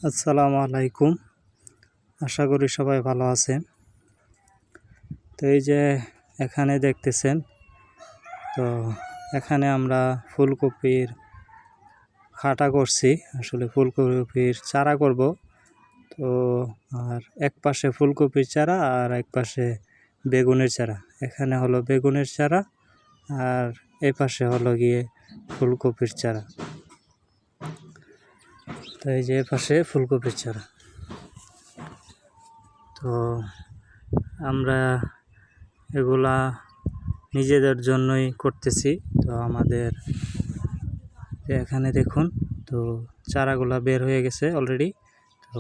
আসসালামু আলাইকুম। আশা করি সবাই ভালো আছেন। তো এই যে এখানে দেখতেছেন, তো এখানে আমরা ফুলকপির খাটা করছি। আসলে ফুলকপির চারা করব। তো আর এক পাশে ফুলকপির চারা আর এক পাশে বেগুনের চারা। এখানে হলো বেগুনের চারা আর এই পাশে হলো গিয়ে ফুলকপির চারা। তো এই যে পাশে ফুলকপির চারা। তো আমরা এগুলা নিজেদের জন্যই করতেছি। তো আমাদের এখানে দেখুন, তো চারাগুলা বের হয়ে গেছে অলরেডি। তো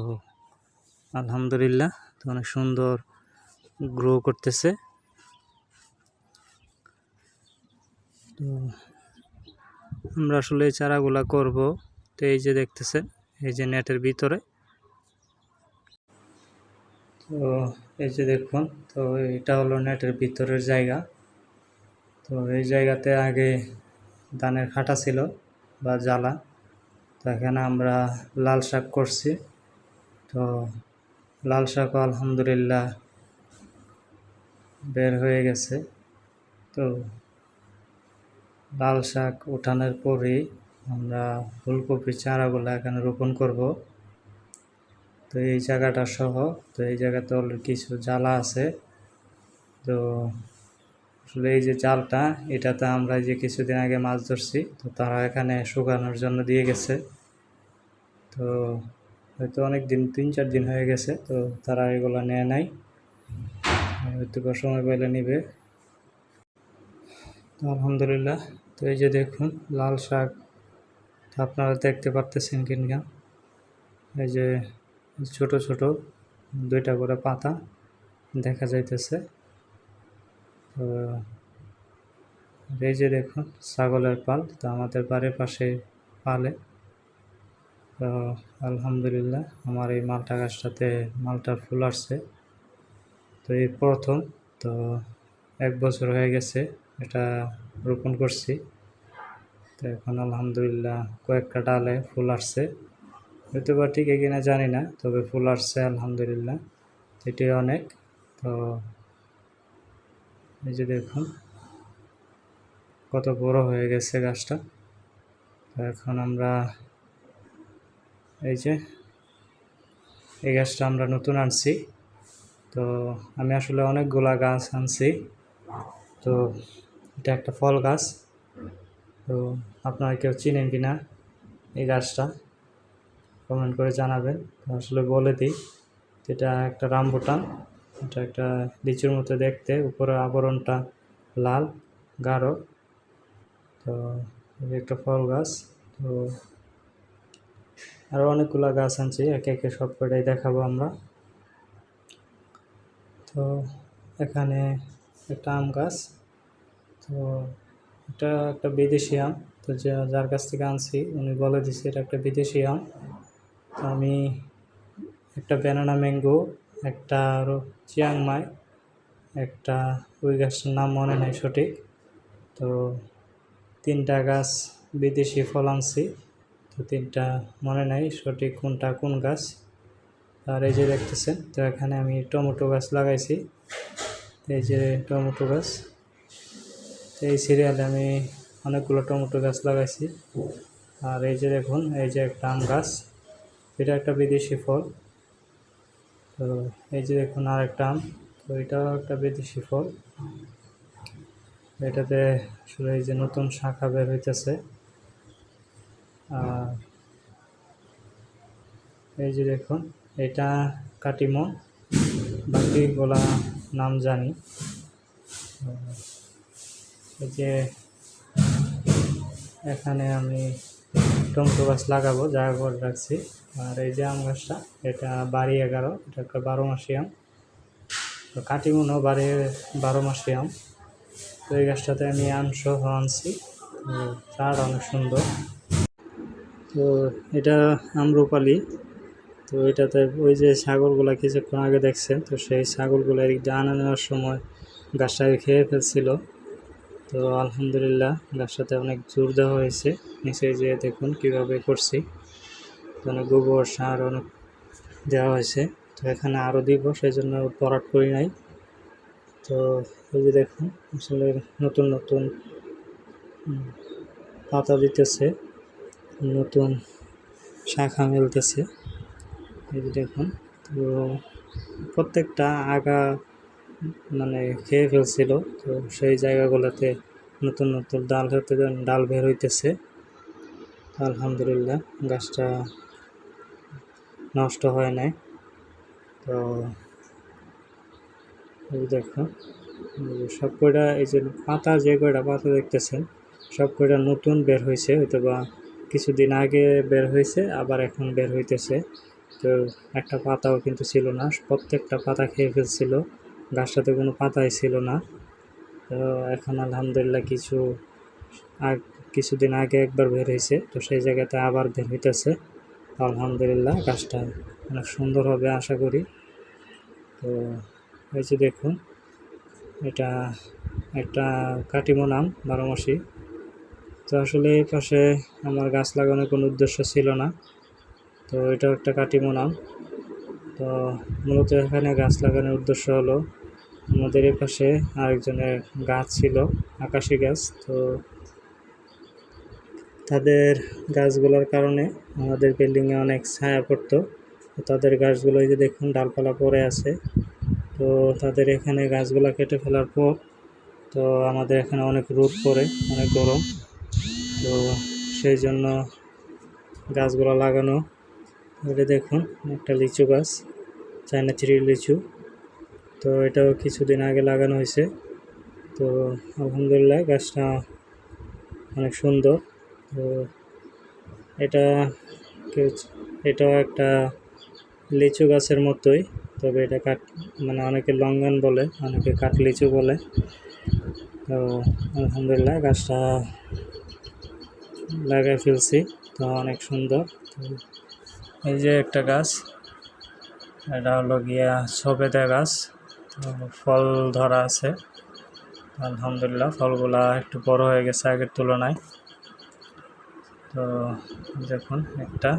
আলহামদুলিল্লাহ, তো অনেক সুন্দর গ্রো করতেছে। তো আমরা আসলে এই চারাগুলা করব। তো এই যে দেখতেছেন, এই যে নেটের ভিতরে। তো এই যে দেখুন, তো এটা হলো নেটের ভিতরের জায়গা। তো এই জায়গাতে আগে ধানের খাটা ছিল বা জ্বালা। তো এখানে আমরা লাল শাক করছি। তো লাল শাকও আলহামদুলিল্লাহ বের হয়ে গেছে। তো লাল শাক উঠানোর পরেই আমরা ফুলকপির চারাগুলো এখানে রোপণ করব। তো এই জায়গাটা সহ, তো এই জায়গাতে অলরেডি কিছু জ্বালা আছে। তো আসলে এই যে জালটা, এটাতে আমরা যে কিছুদিন আগে মাছ ধরছি, তো তারা এখানে শুকানোর জন্য দিয়ে গেছে। তো হয়তো অনেক দিন, 3-4 দিন হয়ে গেছে। তো তারা এগুলো নেয় নাই, হয়তো সময় পেলে নিবে। তো আলহামদুলিল্লাহ। তো এই যে দেখুন লাল শাক, আপনারা দেখতে পারতেছেন কিনা। এই যে ছোট ছোট 2টা করে পাতা দেখা যাইতেছে। তো এই যে দেখুন ছাগলের পাল, তো আমাদের বাড়ির পাশে পালে। তো আলহামদুলিল্লাহ আমার এই মালটা গাছটাতে মালটার ফুল আসছে। তো এই প্রথম, তো 1 বছর হয়ে গেছে এটা রোপণ করছি। তো এখন আলহামদুলিল্লাহ কয়েকটা ডালে ফুল আসছে। হয়তো বা ঠিক কিনা জানি না, তবে ফুল আসছে আলহামদুলিল্লাহ, এটি অনেক। তো এই যে দেখুন কত বড় হয়ে গেছে গাছটা। তো এখন আমরা এই যে এই গাছটা আমরা নতুন আনছি। তো আমি আসলে অনেকগুলা গাছ আনছি। তো এটা একটা ফল গাছ। তো আপনারা কেউ চিনেন কিনা এই গাছটা কমেন্ট করে জানাবেন। তো আসলে বলে দিই, এটা একটা রামবুটান। এটা একটা লিচুর মতো দেখতে, উপরে আবরণটা লাল গাঢ়। তো একটা ফল গাছ। তো আরও অনেকগুলো গাছ আনছি, একে একে সব কটাই দেখাবো আমরা। তো এখানে একটা আম গাছ। তো এটা একটা বিদেশি আম। তো যার কাছ থেকে আনছি উনি বলে দিচ্ছে এটা একটা বিদেশি আম। তো আমি একটা ব্যানানা ম্যাঙ্গো, একটা আরও চিয়াংমাই, একটা ওই গাছটার নাম মনে নাই সঠিক। তো 3টা গাছ বিদেশি ফল আনছি। তো 3টা মনে নাই সঠিক কোনটা কোন গাছ। আর এই যে দেখতেছেন, তো এখানে আমি টমেটো গাছ লাগাইছি। এই যে টমেটো গাছ, এই সিরিয়ালে আমি অনেকগুলো টমেটো গাছ লাগাইছি। আর এই যে দেখুন, এই যে একটা আম গাছ, এটা একটা বিদেশি ফল। তো এই যে দেখুন আর একটা আম, তো এটাও একটা বিদেশি ফল। এটাতে আসলে এই যে নতুন শাখা বের হইতেছে। আর এই যে দেখুন এটা কাটিমন, বাকিগুলা নাম জানি। এই যে এখানে আমি টমেটো গাছ লাগাবো, জায়গা করে রাখছি। আর এই যে আম গাছটা, এটা বাড়ি 11, এটা একটা 12 মাসি আম। তো কাটিমনও বাড়ি 12 মাসি আম। তো এই গাছটাতে আমি আমসহ আনছি। তো চারা অনেক সুন্দর। তো এটা আম্রপালি। তো এটাতে ওই যে ছাগলগুলা কিছুক্ষণ আগে দেখছেন, তো সেই ছাগলগুলো আনা নেওয়ার সময় গাছটাকে খেয়ে ফেলছিল। তো আলহামদুলিল্লাহ গাছটাতে অনেক জোর দেওয়া হয়েছে। নিচে যে দেখুন কিভাবে করছি। অনেক গোবর সার অনেক দেওয়া হয়েছে। তো এখানে আরও দিব, সেই জন্য ভরাট করি নাই। তো এই যে দেখুন আসলে নতুন নতুন পাতা দিতেছে, নতুন শাখা মেলতেছে। এই যে দেখুন, তো প্রত্যেকটা আগা মানে খেয়ে ফেলছিল, তো সেই জায়গাগুলোতে নতুন নতুন ডাল বের হইতেছে। আলহামদুলিল্লাহ গাছটা নষ্ট হয় নাই। তো এই দেখুন সব কয়টা, এই যে পাতা যে কয়টা পাতা দেখতেছেন সব কয়টা নতুন বের হয়েছে, হয়তো বা কিছুদিন আগে বের হয়েছে, আবার এখন বের হইতেছে। তো একটা পাতাও কিন্তু ছিল না, প্রত্যেকটা পাতা খেয়ে ফেলছিল, গাছটাতে কোনো পাতাই ছিল না। তো এখন আলহামদুলিল্লাহ কিছুদিন আগে একবার বের হয়েছে, তো সেই জায়গাতে আবার বের হইতেছে। আলহামদুলিল্লাহ গাছটা অনেক সুন্দর হবে আশা করি। তো এই যে দেখুন, এটা একটা কাটিমো নাম, 12 মাসি। তো আসলে এই পাশে আমার গাছ লাগানোর কোনো উদ্দেশ্য ছিল না, তো এটাও একটা কাটিমো নাম। তো মূলত এখানে গাছ লাগানোর উদ্দেশ্য হলো, আমাদের এই পাশে আরেকজনের গাছ ছিল আকাশি গাছ, তো তাদের গাছগুলোর কারণে আমাদের বিল্ডিংয়ে অনেক ছায়া পড়তো। তো তাদের গাছগুলো যে দেখুন ডালপালা পড়ে আছে। তো তাদের এখানে গাছগুলো কেটে ফেলার পর তো আমাদের এখানে অনেক রোদ পড়ে, অনেক গরম, তো সেই জন্য গাছগুলো লাগানো। এটা দেখুন একটা লিচু গাছ, চায়না চেরি লিচু, তো এটাও কিছুদিন আগে লাগানো হয়েছে। তো আলহামদুলিল্লাহ গাছটা অনেক সুন্দর। তো এটাও একটা লিচু গাছের মতোই, তবে এটা মানে অনেকে লঙ্ঘন বলে, অনেকে কাঠ লিচু বলে। তো আলহামদুলিল্লাহ গাছটা লাগাই ফেলছি, তো অনেক সুন্দর। এই যে একটা গাছ, এটা হলো গিয়া সবেদা গাছ, তো ফল ধরা আছে। আলহামদুলিল্লাহ ফলগুলা একটু বড় হয়ে গেছে আগের তুলনায়। তো দেখুন একটা,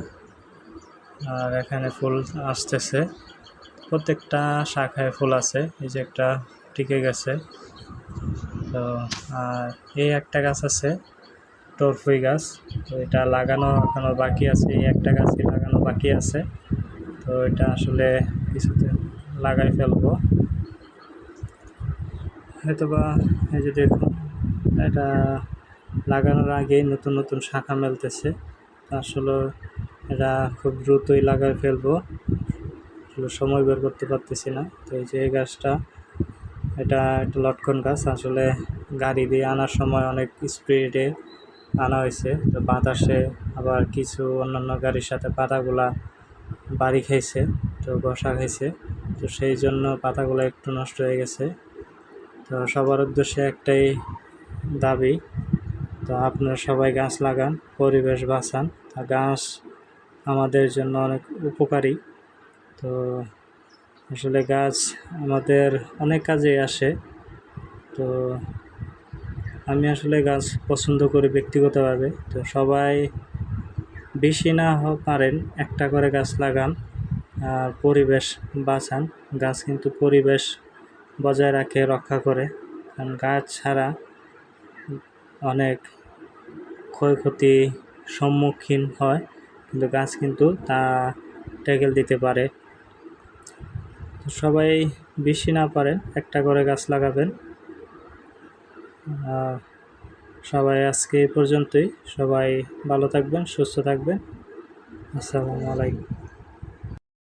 আর এখানে ফুল আসতেছে, প্রত্যেকটা শাখায় ফুল আছে। এই যে একটা টিকে গেছে। তো আর এই একটা গাছ আছে টরফুই গাছ, তো এটা লাগানো এখনও বাকি আছে, এই একটা গাছই লাগানো বাকি আছে। তো এটা আসলে কিছুতে লাগাই ফেলবো হয়তো বা। এই যে দেখুন, এটা লাগানোর আগেই নতুন নতুন শাখা মেলতেছে, আসলে এটা খুব দ্রুতই লাগাই ফেলবো, আসলে সময় বের করতে পারতেছি না। তো এই যে এই গাছটা, এটা একটা লটকন গাছ, আসলে গাড়ি দিয়ে আনার সময় অনেক স্পিডে আনা হয়েছে, তো বাতাসে আবার কিছু অন্যান্য গাড়ির সাথে পাতাগুলা বাড়ি খাইছে, তো বসা খাইছে, তো সেই জন্য পাতাগুলো একটু নষ্ট হয়ে গেছে। তো সবার উদ্দেশ্যে একটাই দাবি, তো আপনারা সবাই গাছ লাগান, পরিবেশ বাঁচান। গাছ আমাদের জন্য অনেক উপকারী। তো আসলে গাছ আমাদের অনেক কাজে আসে। তো আমি আসলে গাছ পছন্দ করি ব্যক্তিগতভাবে। তো সবাই বেশি না পারেন একটা করে গাছ লাগান, আর পরিবেশ বাঁচান। গাছ কিন্তু পরিবেশ বজায় রাখে, রক্ষা করে, কারণ গাছ ছাড়া অনেক ক্ষয়ক্ষতি সম্মুখীন হয়, কিন্তু গাছ কিন্তু তা ট্যাকেল দিতে পারে। তো সবাই বেশি না পারেন একটা করে গাছ লাগাবেন। সবাই আজকে এই পর্যন্তই, সবাই ভালো থাকবেন, সুস্থ থাকবেন। আসসালামু আলাইকুম।